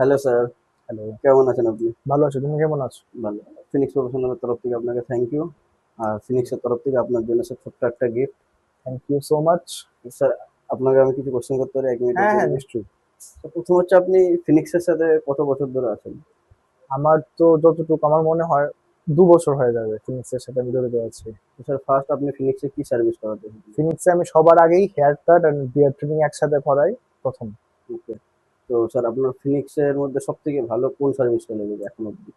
Hello sir, hello, কেমন আছেন আপনি? ভালো আছি। তুমি কেমন আছো? ভালো। ফিনিক্স প্রফেশনালের তরফ থেকে আপনাকে থ্যাংক ইউ। আর ফিনিক্সের তরফ থেকে আপনার জন্য স্যার ছোট্ট একটা gift. Thank you so much. Sir, আপনাকে আমি কিছু কোশ্চেন করতে পারি 1 মিনিটের হ্যাঁ, হ্যাঁ, জন্য? নিশ্চয়ই। তো প্রথম হচ্ছে আপনি ফিনিক্সের সাথে কত বছর ধরে আছেন? আমার তো যতটুকু আমার মনে হয় ২ বছর হয়ে যাবে ফিনিক্সের সাথে আমি জড়িত আছি। তো স্যার ফার্স্ট আপনি ফিনিক্সে কি সার্ভিস করাতে এসেছিলেন? ফিনিক্সে আমি সবার আগেই haircut and beard trimming একসাথে করাই ১ম। ওকে। তো স্যার আপনার ফিনিক্সের মধ্যে সবথেকে ভালো কোন সার্ভিসটা লেগেছে এখন অব্দি?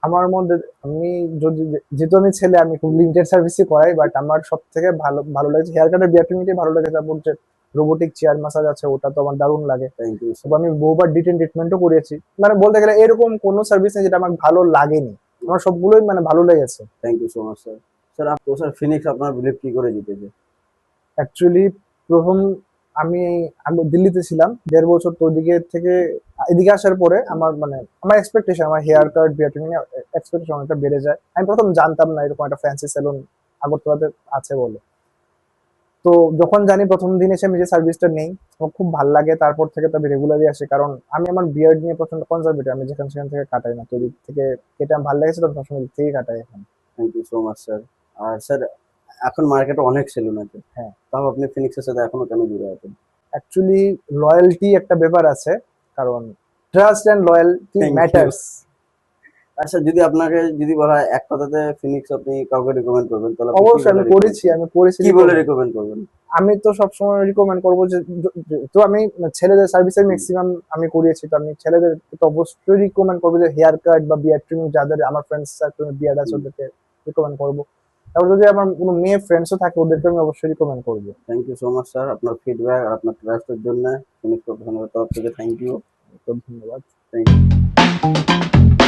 আমার মধ্যে আমি যদি যেহেতু আমি ছেলে আমি খুব লিমিটেড সার্ভিসই করাই, বাট আমার সবথেকে ভালো ভালো লাগছে হেয়ার কাট আর বিয়ার ট্রিমিংটাই ভালো লেগেছে। তারপর যে রোবোটিক চেয়ার ম্যাসাজ আছে ওটা তো আমার দারুণ লাগে। Thank you sir. তবে আমি বহুবার ডিটেন ট্রিটমেন্টও করিয়েছি। মানে বলতে গেলে এরকম কোনো সার্ভিস নেই যেটা আমার ভালো লাগেনি। আমার সবগুলোই মানে ভালো লেগেছে। Thank you so much sir. Sir sir Phoenix আপনার বিলিভ কি করে জিতেছে? অ্যাকচুয়ালি ১ম আমি দিল্লিতে ছিলাম ১.৫ বছর। তো ওদিকে থেকে এদিকে আসার পরে আমার মানে আমার এক্সপেকটেশন আমার হেয়ার কাট, বিয়ার ট্রিমিং এর এক্সপেকটেশন অনেকটা বেড়ে যায়। আমি ১ম জানতাম না এরকম একটা ফ্যান্সি সেলুন আগরতলাতে আছে বলে। তো যখন জানি ১ম দিন এসে আমি যে সার্ভিসটা নেই, আমার খুব ভাল লাগে। তারপর থেকে তো আমি রেগুলারই আসি। কারণ আমি আমার বিয়ার্ড নিয়ে প্রচন্ড কনজারভেটিভ। আমি যেখানে সেখান থেকে কাটাই না। তো ওদিক থেকে কেটে আমার ভাল লেগেছে তো আমি সবসময় ওদিক থেকেই কাটাই এখন। Thank you so much sir. আর স্যার, এখন মার্কেটে অনেক সেলুন আছে, হ্যাঁ, তাও আপনি ফিনিক্সের সাথে এখনো কেন জুড়ে আছেন? অ্যাকচুয়ালি লয়ালটি একটা ব্যাপার আছে। কারণ trust and loyalty thank you. Matters. আচ্ছা, যদি আপনাকে যদি বলা হয় এক কথাতে ফিনিক্স আপনি কাউকে রিকমেন্ড করবেন, তাহলে আপনি কি অবশ্যই বলে রিকমেন্ড করবেন? আমি করেছি কি বলে রিকমেন্ড। রিকমেন্ড করবেন? আমি তো সবসময় রিকমেন্ড করবো যে তো আমি ছেলেদের সার্ভিসে ম্যাক্সিমাম আমি করিয়েছি। তো আমি ছেলেদের তো অবশ্যই রিকমেন্ড করবো যে হেয়ার কাট বা বিয়ার ট্রিমিং যাদের আমার ফ্রেন্ডস সার্কেলে বিয়ার আছে ওদেরকে রিকমেন্ড করবো। তারপর যদি আমার কোনো মেয়ে ফ্রেন্ডসও থাকে ওদেরকে আমি অবশ্যই রিকমেন্ড করবো। Thank you so much sir, আপনার ফিডব্যাক আর আপনার ট্রাস্টের জন্য ফিনিক্স প্রফেশনালের তরফ থেকে থ্যাংক ইউ। তো ধন্যবাদ। Thank you.